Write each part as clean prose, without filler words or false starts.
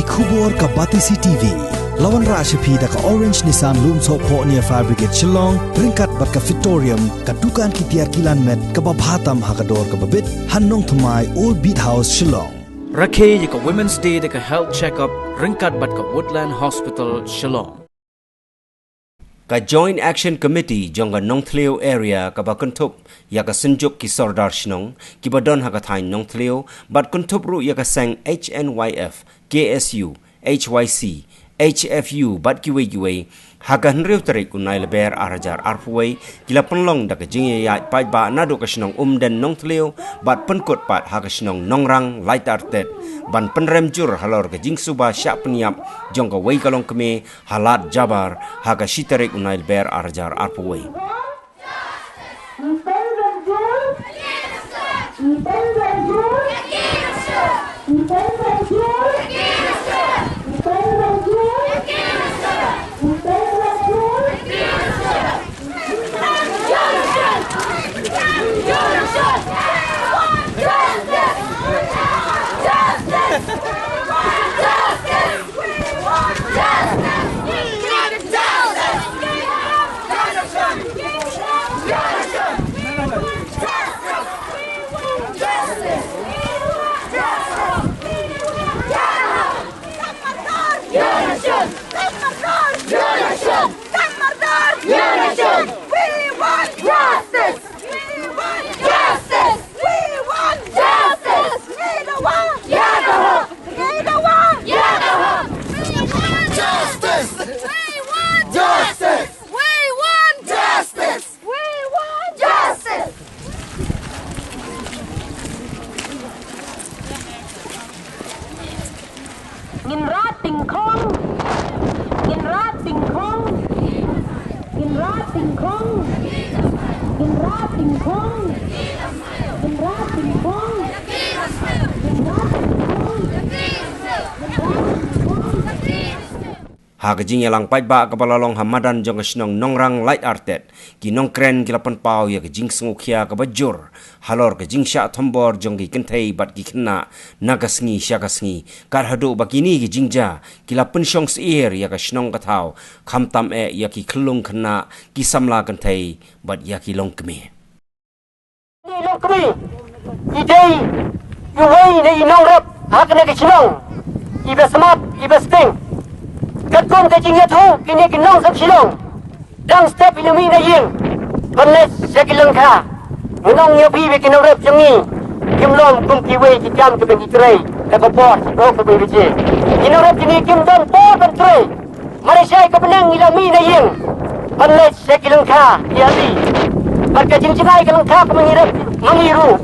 Kubor ka Batisi TV. Lawan Rashapi da ka Orange Nissan Loom So Po near Fire Brigade Shillong, Ringkat bat ka Victorium, ka Dukan ki Tiar Kilan Met, ka Babhatam Hakador ka Babit, Hannong Thamai Old Beat House Shillong. Rakhe ka Women's Day da ka health checkup, Ringkat bat ka Woodland Hospital Shillong. Ka Joint Action Committee jonga Nongthleo area ka ba kuntup ya ka sinjuk ki Sordar Shnong ki ba don ha ka thain Nongthleo bat kuntup ru ya ka sang HNYF KSU HYC HFU bat ki we ha ka hnreu tarik unai leber arajar arpway kila penlong da ka jingye ya pai ba na do ka Shnong den Nongthleo bat penkut pat ha ka Shnong nongrang light artet ban penrem jur halor ka jingsu ba sya peniap jong ka wei kalong keme halat jabar ha ka shitarik unai leber arajar arpway. Hagajing yalang pai ba kapalalong hamadan jong Shnong nongrang light artet ki nongkren kilapan pau ya kajing sengukia kabajur halor kajing sya thombor jong ki kentai bat ki kena nagasngi syakasngi kar hadu bakini ki jingja kilapan syong seir ya ka Shnong kathau khamtam ya ki khlung kena ki samla kentai bat ya ki longkme longkme idei yuwei ne inongrap hakne ki Shnong ibasmat ibasting Katong kajing yatho kini kinong sa Shillong dang step ilumina ying panes sa kilangka munong yopi be kinorep jangi kimlom kum kiwe kijam ke benitray kakopor sa ko bebije kinorep kini kimdon po bentray marisay kapenang ilumina ying panes sa kilangka yati pagkajing jinay kilangka kumangirap mangiru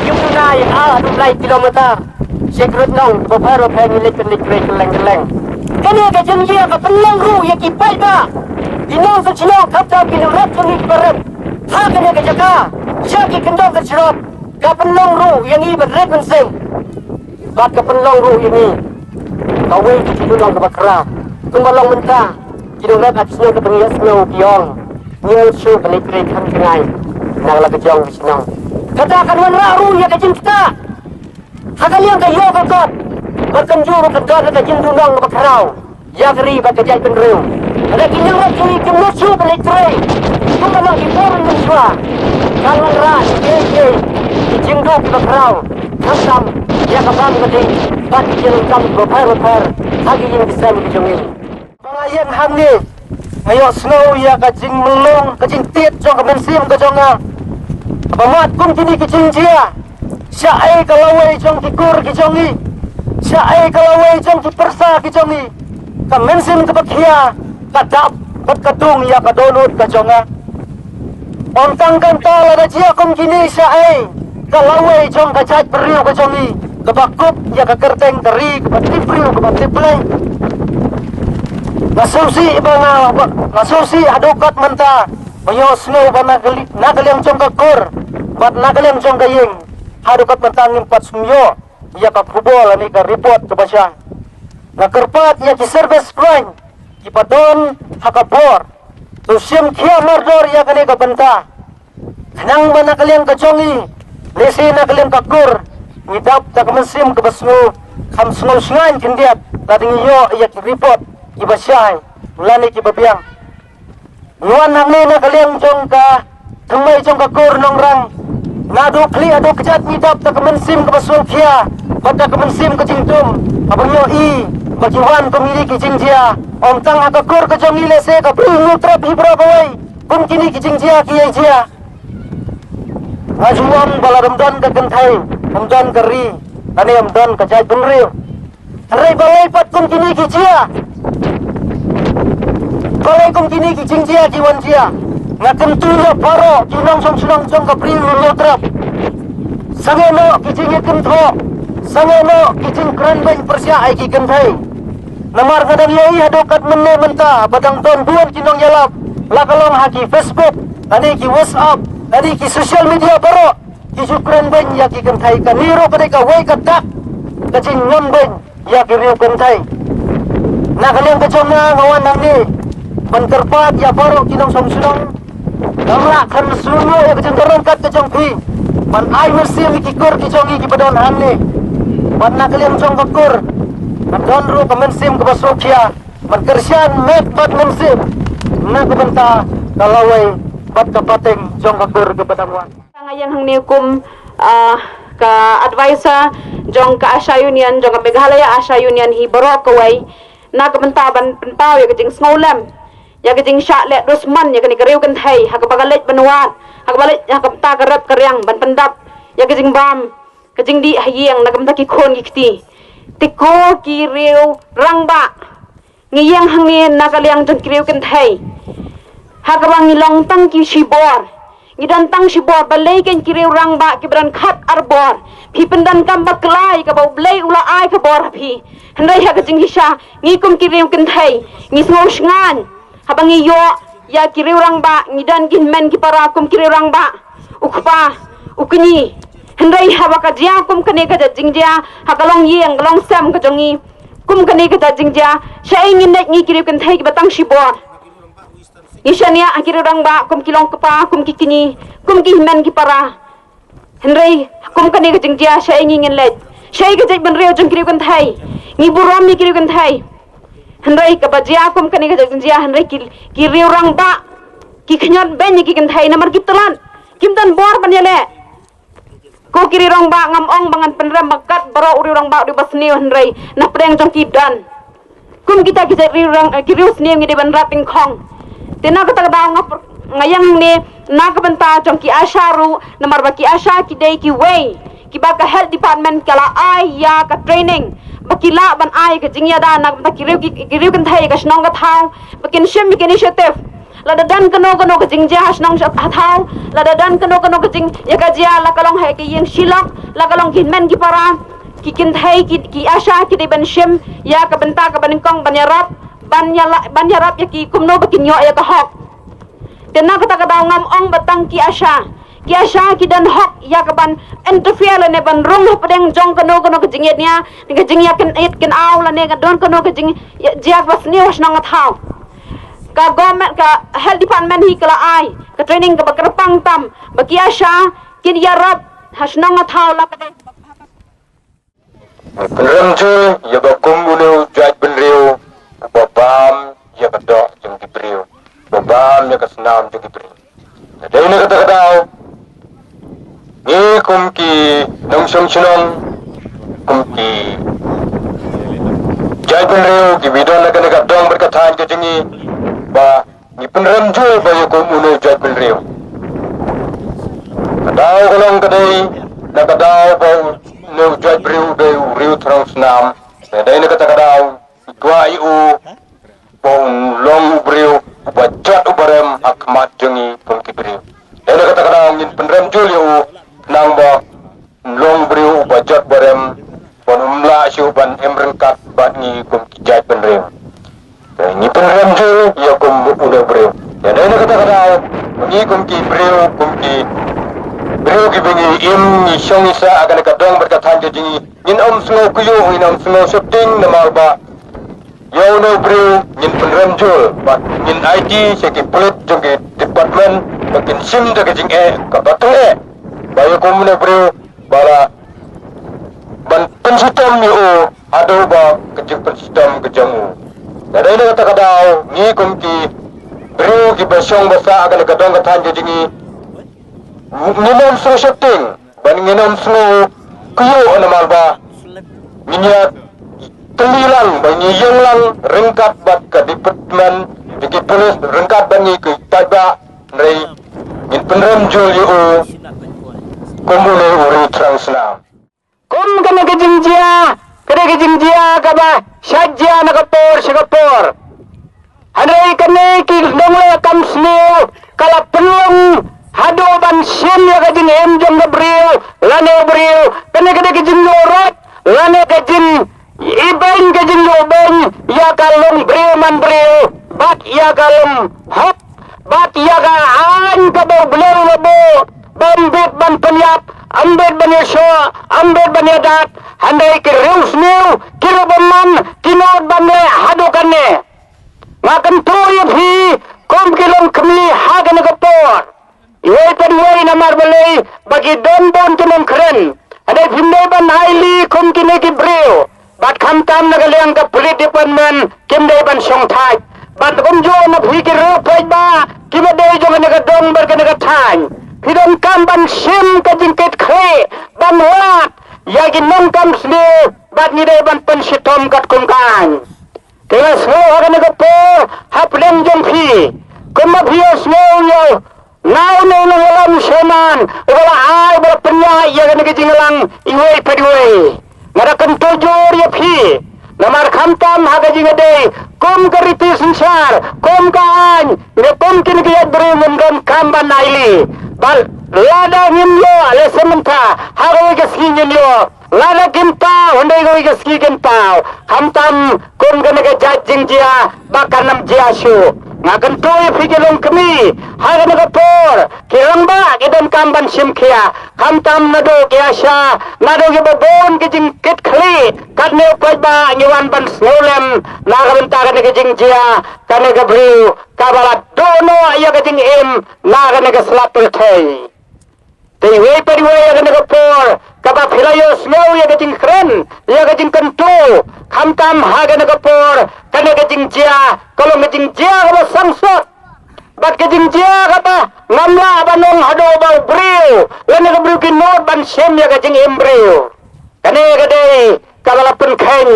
kimnay adulay kilometer secret nong boparo pemilik benitray keleng-keleng kani ka janji ka penlang ru ya ki pai ba inong sa Shillong kapta kinurat ni barep ha kani ka jaka sya ki kendong sa Shillong ka penlang ru yang i berret mensing bat ka penlang ru ini kawe ki kinong ka bakra kung balong menta kinurat at sino ka pengias no kiong niyo syu pelikri kan kenai nang la ka jong di Shillong kata kan wan ru ya ka jing kita ha kalian ka yo ka got berkenjuru kedor ke jindunong bakarau yagri bakajai penreu ada kinyang rakini kemusu pelikre kumalang iporin mensua kalang ras ye jindu bakarau kasam ya kabam gede bat jeneng kam gopar hagi yang bisa dijongi pelayan hamni ayo snow ya kajing melong kajing tiet jong kemensim ke jonga pamat kum kini kajing jia syai kalawai jong kikur kijongi syai kalawai jong kipersa kijongi kemensim kebakia kadap berkedung ya kadonut kajonga ontang kantala da jia kum kini syai kalawai jong kajat beriu kajongi kebakup ya kekerteng teri kebatipriu kebatipleng nasusi banga nasusi adukat menta oyosno bana nagaliang jong kakur bat nagaliang jong gaying adukat menta ngimpat sumyo ya kakubol ani ka report ke basya nakerpat ya ki service point ki padon hakabor tusim kia mardor ya kani ka benta nang bana kaliang kajongi lesi na kaliang kakur ngidap ta kemesim ke basmu ham small sngain kendiat lading yo ya ki report iba syai lani ki babiang nuan hang ne na kaliang jong ka thamai jong ka kor nong rang na do kli ado kejat midap ta kemen sim ka basul khia pada kemen sim ka jingtum abang yo i bajiwan komili ki jingjia om tang ha ka kor ka jong ile se ka pringu trap hibra bawai kum kini ki jingjia ki ai jia ajuam bala Ramadan ka kenthai Ramadan ka ri ani Ramadan ka jai bunriu rai balai pat kum kini ki jia balai kum kini ki jingjia ki wan jia ngakem tu lo paro ki nong som sunong jong ka pringu lo trap sangeno ki jingi kem tho sangeno ki jing kran ben persia ai ki kenthai namar kadang yai hadokat menne menta badang ton buan kinong yalap lakalong haki Facebook ani ki WhatsApp ani ki social media baro ki sukran ben ya ki kenthai kaniro kadai ka wai katak kacing ngam ben ya ki riu kenthai na kaliang kacong na ngawan nang ni penterpat ya baro kinong som sunong namla kan suno ya kacong karong kat kacong pi pan ai mersi mi ki kor ki jongi ki badon han ni pan na kaliang jong kakur Don ru kemensim ke Basukia Menkersian met bat mensim Na kebenta Kalawai bat kepating Jong kakur ke Petamuan Ngayon hang niukum Ka advisor Jong ka Asya Union Jong ka Meghalaya Asya Union hi borok kawai Na kebenta ban pentau ya kejing sngolam Ya kejing syaklet dusman ya kini keriu kenthai Ha kebagalit benuat Ha kebalik ha kebenta kerap keriang ban pendap Ya kejing bam Kejing di hayang na kebenta kikon kikti Tiko kiriu rangba ngiyang hangin nakaliang jong kiriu kenthai hakabang ngilong tang ki shibor ngidan tang shibor balai ken kiriu rangba kibran khat arbor phi pendan kam baklai ka bau blai ula ai ka bor phi handai ha kajing hisha ngikum kiriu kenthai ngisngo shngan habang iyo ya kiriu rangba ngidan kin men ki para kum kiriu rangba ukpa ukni Hendai hawa ka dia kum kane ka jingjia hakalong yeng long sam ka jongi kum kane ka jingjia syai ngin nek ngi kirip kan thai ki batang shibor ishania akir rang ba kum kilong kapa kum kikini kum ki men ki para hendai kum kane ka jingjia syai ngin lek syai ka jek ben reu jong kirip kan thai ngi buram mi kirip kan thai hendai ka bajia kum kane ka jingjia hendai ki reu rang ba ki khnyot ben ki kan thai namar ki telan kim tan bor ban yale Ko kiri rong ba ngam ong bangan penram makat baro uri rong ba di basni hendrai na preng jong kidan kum kita kisa kiri usni ngi de ban rating khong tena kata da ngayang ne na ka benta jong ki asharu namar ba ki asha ki dei ki way ki ba ka health department kala ai ya ka training bakila ban ai ka jingya da na ta kiri kan thai ka snong ka thau bakin shim initiative lada dan kano ka jingja hasnong hathau lada dan kano ka jing ya ka jia la kalong hai ki yeng silok la kalong kin men ki para ki kin thai ki asha ki de ban shim ya ka benta ka ban kong ban yarap ya ki kumno bakin yo ya ka hok tena kata ka daw ngam ong batang ki asha ki dan hok ya ka ban interfere ne ban rong padeng jong kano ka jinget nya ka jing ya kin aw la ne ka don kano ka jing jia bas ni hasnong hathau ka government ka health department hi kala ai ka training ka bakrapang tam bakiasha kin yarab hasnong athau la ka Ramju ya bakum ulu jaj benriu babam ya bado jeng dibriu babam ya kasnam jeng dibriu dai ne kata kadau ni kum ki nong song sunong kum ki jaj benriu ki bidon na kana dong berkatan ke jengi ba ni penramju ba ya kum ulu jaj benriu kadau kolong kadai na kadau ba no jaj briu de riu trong snam dai ne kata kadau tua iu pon long briu ba jat ubarem akmat jengi pun ki briu dai ne kata kadau ngin penramju liu nang ba long briu ba jat barem pon umla siu ban emrengkat ba ni kum ki jaj benriu ni penramju ya kum ulu briu dai ne kata kadau ni kum ki briu kum ki Beliau kibingi im ni syong isa akan kadang berkatan jadi nin om sungo kuyu nin om sungo shooting nama ba yau no beliau nin penramjul bat nin IT seki pelit jengke department makin sim jaga jeng kabateng bayu komune beliau bala ban pensitam ni ada ba kejeng pensitam kejamu. Ada ini kata kadau ni kumki beriu ki besyong basa akan kadang katan jadi nginam so shifting ban nginam so kuyo anamal ba minyak telilang banyi yang lang rengkat bat ke department dikit polis rengkat banyi ke taiba rei in penrem juli komune uri transna kum kana ke jingjia kaba shajja nakapor hadai kane ki dongla kam sniu kala penlung hado ban sim ya ka jing em jong gabriel lane gabriel kane ke jing lorot lane ke jing iban ke jing loben ya kalung bril man bril bat ya kalung hop bat ya ka an ka bo blel labo ban bit ban penyap ambet ban yesho ambet ban yadat handai ke reus new kilo baman kinot ban le hado kane ngakan toy phi kom kilong kmi hagan kapor iwai padwai namar balai bagi don tunong keren ada hindai ban haili kom kine ki bril bat kham tam nagaliang ka police department kimdai ban song thai bat kom jo na phi ki ru pai ba kimdai jo na dong bar ka thai hidon kam ban sim ka jingket khe ban wat ya gi nong kam sne bat ni dai ban pen sitom kat kum kan kaya semua orang nak po haplen jom phi kuma phi semua yo nau alam seman wala ai wala penya ya kan ke jinglang iwai padiwai marakan tojor ya phi namar khamtam haga jingade kum kariti sansar kum kaan ne kum kin ke yadri mundam kamban naili bal lada ngimlo ale sementa haga ke sinyo lada kimpa hundai go ke skigen pau khamtam kum kan ke jajing jia bakanam jia shu ngakan toy figelong kami haga na kapor kirang ba idon kamban simkhia khamtam nado kya sha nado ke babon ke jing kit khli kadne pai ba ngiwan ban snolem naga benta ka ke jing jia kane ke bru kabala dono ya ke jing em naga ne ke slapel thai te wei pariwai ya ke kapor kaba philayo snow ya ke jing kren ya ke jing kantu khamtam haga na kapor kane ke jing jia kalau ke jing jia ka sangsot bat ke jing jia kata ngamla banong hado ba bril lene ke bril ki not ban sem ya ke jing embryo kane ke dei kabala pen khen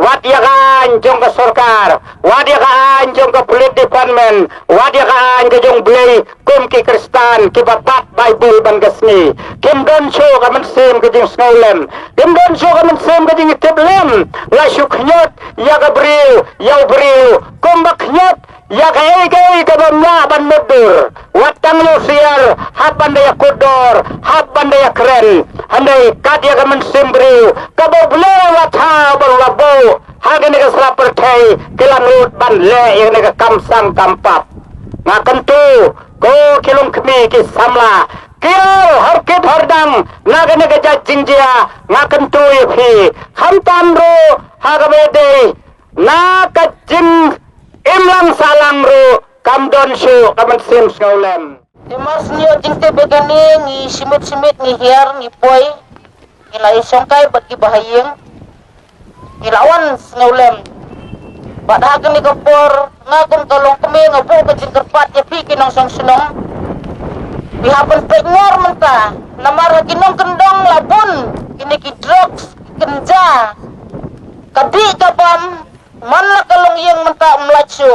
wat ya kan jong ka sarkar wat ya kan jong ka police department wat ya kan ke jong blei kum ki kristan ki bapat bible ban gasni kim don show ka man sem ke jing snolem kim don show ka man sem ke jing tiblem la shuknyot ya ka bril ya bril kum baknyot ya ka ei ka bamna ban mudur watang lo siar hab bandaya kodor hab bandaya keren handai kadya ka man sem bril ka bo blei watha ban labo haga ne ka slapper thai kilang lut ban le ne ka kamsang kampap ngakan tu ko kilong kmi ki samla kil har kit hardang naga ne ka jajing jia ngakan tu phi khamtam ro haga me de na ka jing imlang salang ro kamdon shu kaman sim skaulem Dimas niyo jingte begani ngi simit ngi hiar ngi poi ilai songkai bagi bahayeng ilawan ngaulem padahal ni kapor ngagum tolong kami ngabu ke jingkerpat ya pi kinong song sunong bihapan penyor menta namar kinong kendong labun kini ki drugs kenja kadi kabam mana kalong yang menta melacu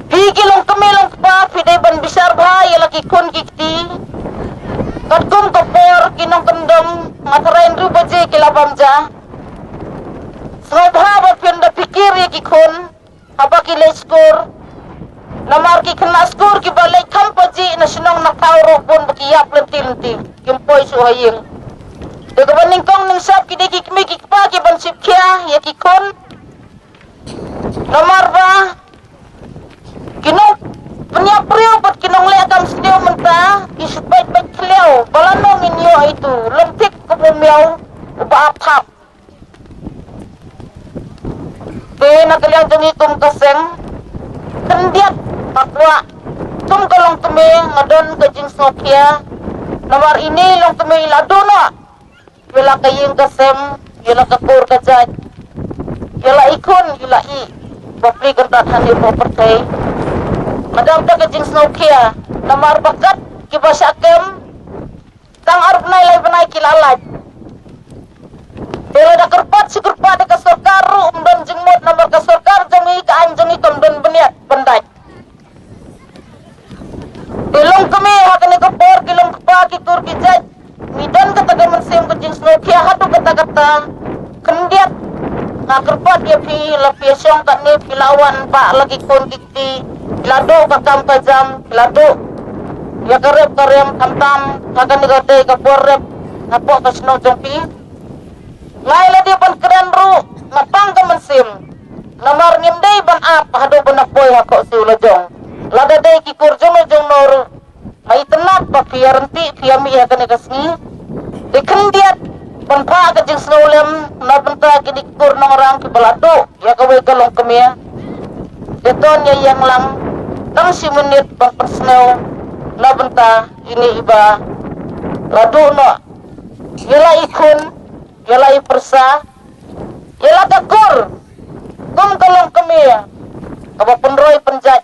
Pigi long kami long pa pide ban bisar ba laki kun kikti kadkum kapor kinong kendong matarain ru baje kilabamja Sengobha berpindah pikir ya kikun apa kilai skor namar ki kena skor ki balai kampaji na sinong nak tau pun bekiap lenti kimpoi suhayeng dega baningkong ning sap ki deki kmi ki pa ki ban sipkia ya kikun namar ba kinong penyapriu bat kinong leakam sediu menta isupai baik keliau balanong inyo itu lentik kebumiau uba apap Pena kaliang tungi tum kaseng kendiat takwa tum kalong tumi ngadon ke jing sokia nomor ini long tumi iladono Ibela kaying kasem, ibela kakur kajat. Ibela ikun, ibela i. Bapli kerdat hani property. Madam ta kajing snowkia, namar bakat kibasyakem. Tang arep nai lai benai kilalat. Bela da kerpat si kerpat ka sarkar umdan jengmot namar ka sarkar jami ka anjang ikom dan beniat bandai. Ilong kami hakane kapor kilong kapa kitur kijat. Midan kata gaman sim kajing snowkia hatu kata-kata kendiat nga kerpat dia pi lapiasyong kat ni pilawan pa lagi kun kiti pilado kakam kajam pilado ya karep karem tam hakan digade kapor rep ngapo ka snow jompi ngai la dia ban keren ru ngapang gaman sim namar ngimdei ban ap hadu banapoy hako si ulajong lada dei kikur jong noru mai tenat pa piarenti piami hakan gasni dikendiat banpa ka jing snowlem na benta kini kur nang orang ki balado ya kawai kalong kemia deton ya yang lang tang si menit bang persnew na benta ini iba lado no yala ikun yala ipersa yala kakur kum kalong kemia kaba penroy penjat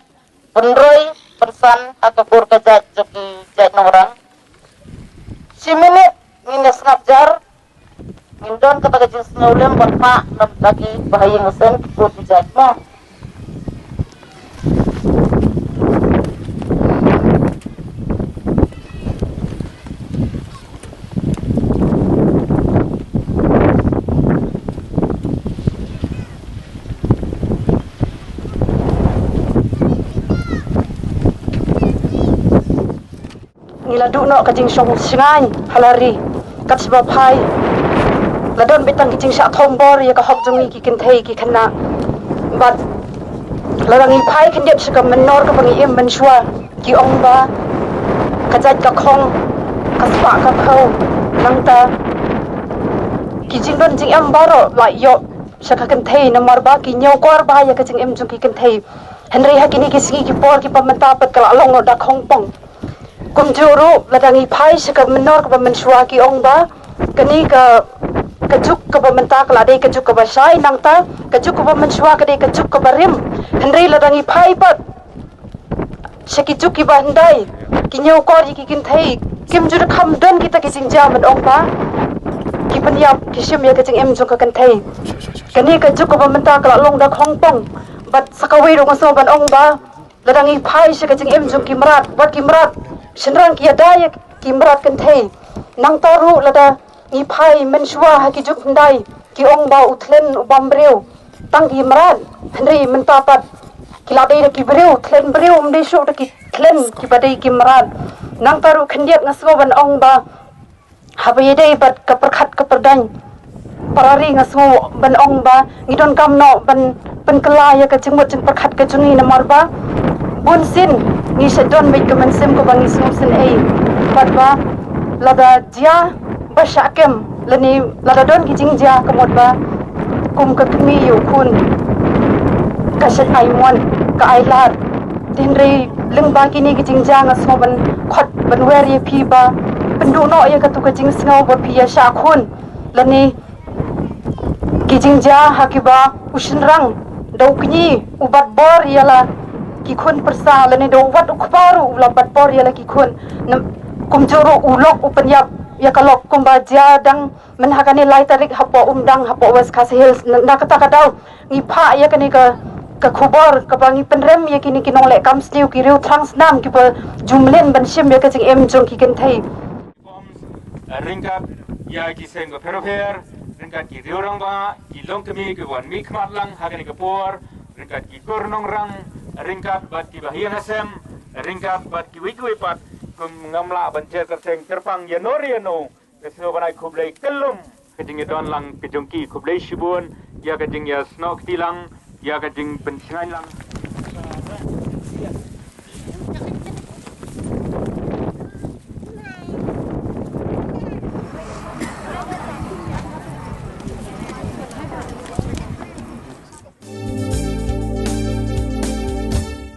penroy persan akakur kajat joki jat nang orang si menit minus ngajar Indon kata kajing snowlem berpak nam lagi bahaya ngesen kikut dijat mo. Ngiladu no kajing syong singai halari kat sebab hai ladon bitang kicing syak thombor ya ka hok jungi ki kinthei ki khana bat larangi phai khindiap sika menor ka bangi em menshwa ki ongba kajat ka khong ka spa ka khau nangta ki jingdon jing em baro la yo saka kinthei namar ba ki nyau kor ba ya ka jing em jung ki kinthei henry hakini ki singi ki por ki pamenta pat kala long no da khong pong kum juru larangi phai sika menor ka menshwa ki ongba kani ka kajuk ka pamenta kala dei kajuk ka basai nangta kajuk ka pamenswa ka dei kajuk ka barim henry ladangi phai pat seki juk ki bandai kinyau kor ki kinthei kim jur kham don kita ki singja man ong ba ki panyap ki sim ya ka jing em jung ka kinthei kani kajuk ka pamenta kala long da khong pong bat sakawai ro ngaso ban ong ba ladangi phai se ka jing em jung ki mrat bat ki mrat senrang ki ada ya ki mrat kinthei nang taru lada ni phai menshwa ha ki juk ndai ki ong ba utlen bambreu tang ki mran henry mentapat ki ladai ki breu tlen breu umde sho ki tlen ki badai ki mran nang taru khendiat ngasgo ban ong ba habai dei bat ka perkhat ka perdan parari ngasgo ban ong ba ngidon kamno ban penkela ya ka jengmot jeng perkhat ka jungi namar ba bunsin ni sedon mai ka mensim ko bangi sin ei bat ba lada dia basyakem lani ladadon ki jingja kamot ba kum ka kmi yu khun ka shat aimon ka ailat tinrei lengba kini ki jingja nga soban khot ban wer ye phi ba pendu no ye ka tu ka jing sngaw ba phi ya sha khun lani ki jingja hakiba ushinrang daukni ubat bor yala ki khun persa lani do wat ukparu ulabat bor yala ki khun kumjuru ulok upanyap ya kalau kumbaja dang menhakani lai tarik hapo umdang hapo west kasihil nak kata kadau ngipa ya kani ka khubor ka bangi penrem ya kini kinong le kam stiu ki riu trangs nam ki pa jumlen ban sim ya ka jing em jong ki ken thai ringkat ya ki sen go perofer ringkat ki riu rang ba ki long kemi ki wan mi khmat lang hakani ka por ringkat ki kornong rang ringkat bat ki bahian asem ringkat bat ki wikwi pat kum ngamla bancer kerseng terpang yanoriano kesno banai kublai kelum kejing don lang kejongki kublai shibun ya kejing ya snok tilang ya kejing pensingan lang